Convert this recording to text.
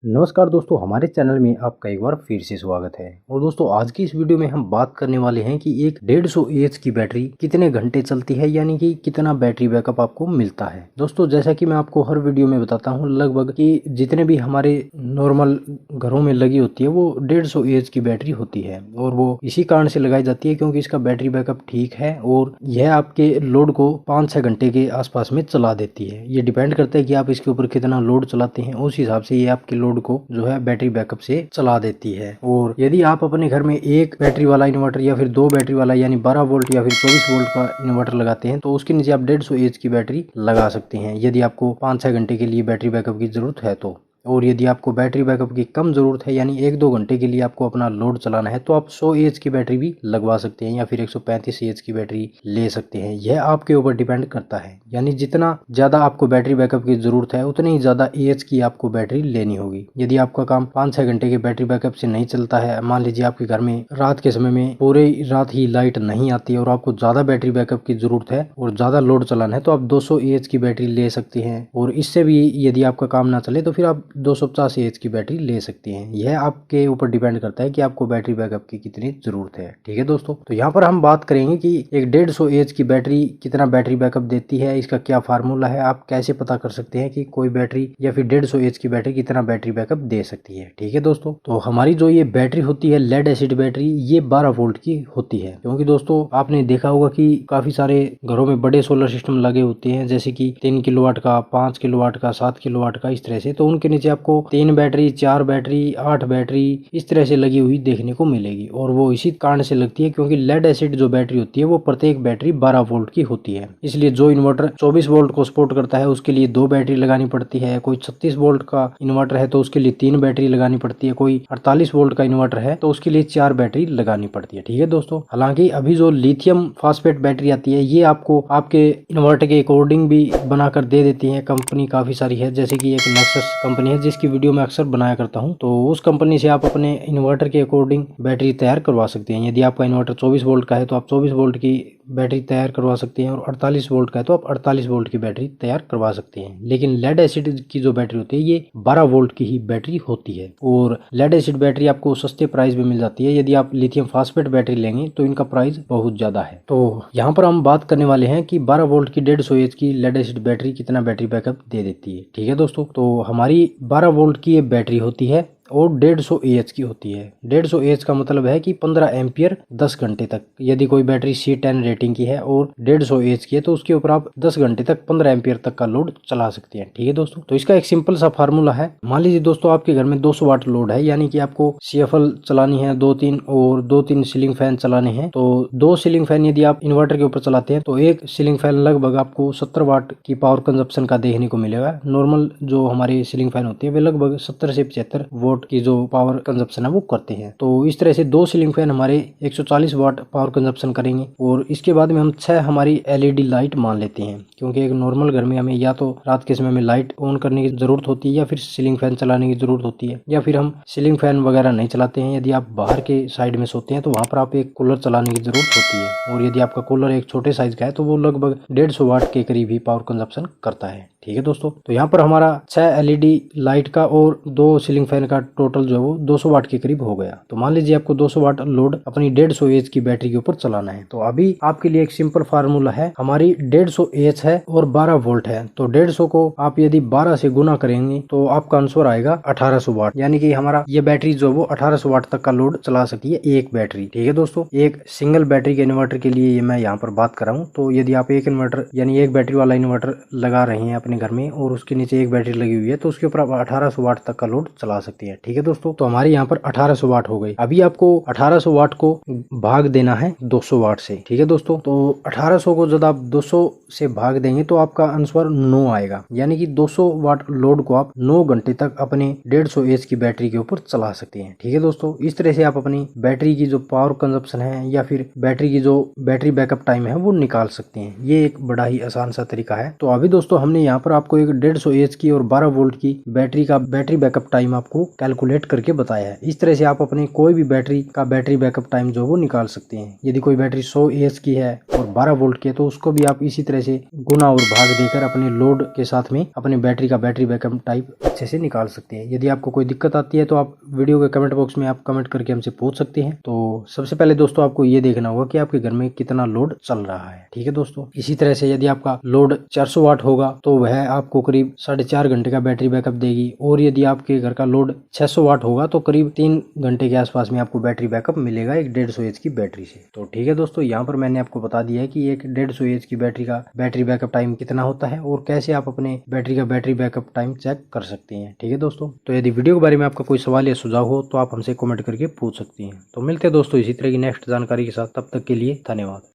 नमस्कार दोस्तों, हमारे चैनल में आपका एक बार फिर से स्वागत है। और दोस्तों, आज की इस वीडियो में हम बात करने वाले हैं कि एक 150 एएच की बैटरी कितने घंटे चलती है, यानी कि कितना बैटरी बैकअप आपको मिलता है। दोस्तों, जैसा कि मैं आपको हर वीडियो में बताता हूं, लगभग कि जितने भी हमारे नॉर्मल घरों में लगी होती है वो 150 एएच की बैटरी होती है, और वो इसी कारण से लगाई जाती है क्योंकि इसका बैटरी बैकअप ठीक है और यह आपके लोड को 5-6 घंटे के आसपास में चला देती है। ये डिपेंड करता है कि आप इसके ऊपर कितना लोड चलाते हैं, उस हिसाब से ये आपके लोड को जो है बैटरी बैकअप से चला देती है। और यदि आप अपने घर में एक बैटरी वाला इन्वर्टर या फिर दो बैटरी वाला यानी 12 वोल्ट या फिर 24 वोल्ट का इन्वर्टर लगाते हैं तो उसके नीचे आप 150 एएच की बैटरी लगा सकते हैं, यदि आपको 5-6 घंटे के लिए बैटरी बैकअप की जरूरत है तो। और यदि आपको बैटरी बैकअप की कम जरूरत है, यानी 1-2 घंटे के लिए आपको अपना लोड चलाना है, तो आप 100 एएच की बैटरी भी लगवा सकते हैं या फिर 135 एएच की बैटरी ले सकते हैं। यह आपके ऊपर डिपेंड करता है, यानी जितना ज्यादा आपको बैटरी बैकअप की जरूरत है उतनी ही ज्यादा एएच की आपको बैटरी लेनी होगी। यदि आपका काम 5-6 घंटे के बैटरी बैकअप से नहीं चलता है, मान लीजिए आपके घर में रात के समय में पूरे रात ही लाइट नहीं आती है और आपको ज्यादा बैटरी बैकअप की जरूरत है और ज्यादा लोड चलाना है, तो आप 200 एएच की बैटरी ले सकते हैं। और इससे भी यदि आपका काम ना चले तो फिर आप 250 एएच की बैटरी ले सकते हैं। यह आपके ऊपर डिपेंड करता है कि आपको बैटरी बैकअप की कितनी जरूरत है। ठीक है दोस्तों, तो यहाँ पर हम बात करेंगे कि एक 150 एएच की बैटरी कितना बैटरी बैकअप देती है, इसका क्या फार्मूला है, आप कैसे पता कर सकते हैं कि कोई बैटरी या फिर 150 एएच की बैटरी कितना बैटरी बैकअप दे सकती है। ठीक है दोस्तों, तो हमारी जो ये बैटरी होती है लेड एसिड बैटरी, ये 12 वोल्ट की होती है। क्योंकि दोस्तों आपने देखा होगा कि काफी सारे घरों में बड़े सोलर सिस्टम लगे होते हैं, जैसे कि 3 किलोवाट का, 5 किलोवाट का, 7 किलोवाट का, इस तरह से। तो उनके नीचे आपको 3 बैटरी, 4 बैटरी, 8 बैटरी इस तरह से लगी हुई देखने को मिलेगी। और वो इसी कारण से लगती है क्योंकि लेड एसिड जो बैटरी होती है वो प्रत्येक बैटरी 12 वोल्ट की होती है। इसलिए जो इन्वर्टर 24 वोल्ट को सपोर्ट करता है उसके लिए 2 बैटरी लगानी पड़ती है। कोई 36 वोल्ट का इन्वर्टर है तो उसके लिए 3 बैटरी लगानी पड़ती है। कोई 48 वोल्ट का इन्वर्टर है तो उसके लिए 4 बैटरी लगानी पड़ती है। ठीक है दोस्तों, हालांकि अभी जो लिथियम फास्फेट बैटरी आती है ये आपको आपके इन्वर्टर के अकॉर्डिंग भी बनाकर दे देती है। कंपनी काफी सारी है, जैसे कि एक नेक्सस कंपनी है जिसकी वीडियो मैं अक्सर बनाया करता हूं, तो उस कंपनी से आप अपने इन्वर्टर के अकॉर्डिंग बैटरी तैयार करवा सकते हैं। यदि आपका इन्वर्टर 24 वोल्ट का है तो आप 24 वोल्ट की बैटरी तैयार करवा सकते हैं, और 48 वोल्ट का है तो आप 48 वोल्ट की बैटरी तैयार करवा सकते हैं। लेकिन लेड एसिड की जो बैटरी होती है ये 12 वोल्ट की ही बैटरी होती है। और लेड एसिड बैटरी आपको सस्ते प्राइस में मिल जाती है। यदि आप लिथियम फास्फेट बैटरी लेंगे तो इनका प्राइस बहुत ज्यादा है। तो यहाँ पर हम बात करने वाले हैं कि 12 वोल्ट की 150 एएच की लेड एसिड बैटरी कितना बैटरी बैकअप दे देती है। ठीक है दोस्तों, तो हमारी 12 वोल्ट की ये बैटरी होती है और 150 एएच की होती है। 150 एएच का मतलब है कि 15 एम्पियर 10 घंटे तक। यदि कोई बैटरी C10 रेटिंग की है और 150 एएच की है तो उसके ऊपर आप 10 घंटे तक 15 एम्पियर तक का लोड चला सकते हैं। ठीक है दोस्तों, तो इसका एक सिंपल सा फार्मूला है। मान लीजिए दोस्तों आपके घर में 200 वाट लोड है, यानी कि आपको CFL चलानी है 2-3 और 2-3 सीलिंग फैन चलाने हैं। तो 2 सीलिंग फैन यदि आप इन्वर्टर के ऊपर चलाते हैं तो एक सीलिंग फैन लगभग आपको 70 वाट की पावर कंजप्शन का देखने को मिलेगा। नॉर्मल जो हमारे सीलिंग फैन होते हैं वे लगभग 70 से 75 वोट की जो पावर कंजप्शन है वो करते हैं। तो इस तरह से 2 सीलिंग फैन हमारे 140 वाट पावर कंजप्शन करेंगे। और इसके बाद में हम 6 हमारी LED लाइट मान लेते हैं, क्योंकि एक नॉर्मल घर में हमें या तो रात के समय में लाइट ऑन करने की जरूरत होती है या फिर सीलिंग फैन चलाने की जरूरत होती है, या फिर हम सीलिंग फैन वगैरह नहीं चलाते हैं। यदि आप बाहर के साइड में सोते हैं तो वहां पर आप एक कूलर चलाने की जरूरत होती है। और यदि आपका कूलर एक छोटे साइज का है तो वो लगभग 150 वाट के करीब ही पावर कंजप्शन करता है। ठीक है दोस्तों, तो यहाँ पर हमारा 6 LED लाइट का और 2 सीलिंग फैन का टोटल जो है वो 200 वाट के करीब हो गया। तो मान लीजिए आपको 200 वाट लोड अपनी 150 एएच की बैटरी के ऊपर चलाना है। तो अभी आपके लिए एक सिंपल फार्मूला है। हमारी 150 एएच है और 12 वोल्ट है, तो 150 को आप यदि 12 से गुना करेंगे तो आपका आंसर आएगा 1800 वाट, यानी कि हमारा ये बैटरी जो वो 1800 वाट तक का लोड चला सकती है एक बैटरी। ठीक है दोस्तों, एक सिंगल बैटरी के इन्वर्टर के लिए मैं यहाँ पर बात कर रहा हूँ। तो यदि आप एक इन्वर्टर यानी एक बैटरी वाला इन्वर्टर लगा रहे हैं अपने घर में और उसके नीचे एक बैटरी लगी हुई है तो उसके ऊपर आप 1800 वाट तक का लोड चला सकती है। ठीक है दोस्तों, तो हमारे यहाँ पर 1800 वाट हो गई। अभी आपको 1800 वाट को भाग देना है 200 वाट से। ठीक है दोस्तों, तो 1800 को जब आप 200 से भाग देंगे तो आपका आंसर 9 आएगा, यानी कि 200 वाट लोड को आप 9 घंटे तक अपने 150 एएच की बैटरी के ऊपर चला सकते हैं। ठीक है दोस्तों, इस तरह से आप अपनी बैटरी की जो पावर कंजप्शन है या फिर बैटरी की जो बैटरी बैकअप टाइम है वो निकाल सकते हैं। ये एक बड़ा ही आसान सा तरीका है। तो अभी दोस्तों हमने यहाँ पर आपको एक 150 एएच की और 12 वोल्ट की बैटरी का बैटरी बैकअप टाइम आपको कैलकुलेट करके बताया है। इस तरह से आप अपने कोई भी बैटरी का बैटरी बैकअप टाइम जो वो निकाल सकते हैं। यदि कोई बैटरी 100 एएच की है और 12 वोल्ट की है तो उसको भी आप इसी तरह से गुना और भाग देकर अपने लोड के साथ में अपने बैटरी का बैटरी बैकअप टाइम अच्छे से निकाल सकते हैं। यदि आपको कोई दिक्कत आती है तो आप वीडियो के कमेंट बॉक्स में आप कमेंट करके हमसे पूछ सकते हैं। तो सबसे पहले दोस्तों आपको ये देखना होगा कि आपके घर में कितना लोड चल रहा है। ठीक है दोस्तों, इसी तरह से यदि आपका लोड 400 वाट होगा तो वह आपको करीब 4.5 घंटे का बैटरी बैकअप देगी, और यदि आपके घर का लोड 600 वाट होगा तो करीब 3 घंटे के आसपास में आपको बैटरी बैकअप मिलेगा एक 150 एच की बैटरी से। तो ठीक है दोस्तों, यहाँ पर मैंने आपको बता दिया है कि एक 150 एच की बैटरी का बैटरी बैकअप टाइम कितना होता है और कैसे आप अपने बैटरी का बैटरी बैकअप टाइम चेक कर सकते हैं। ठीक है दोस्तों, तो यदि वीडियो के बारे में आपका कोई सवाल या सुझाव हो तो आप हमसे कमेंट करके पूछ सकते हैं। तो मिलते हैं दोस्तों इसी तरह की नेक्स्ट जानकारी के साथ, तब तक के लिए धन्यवाद।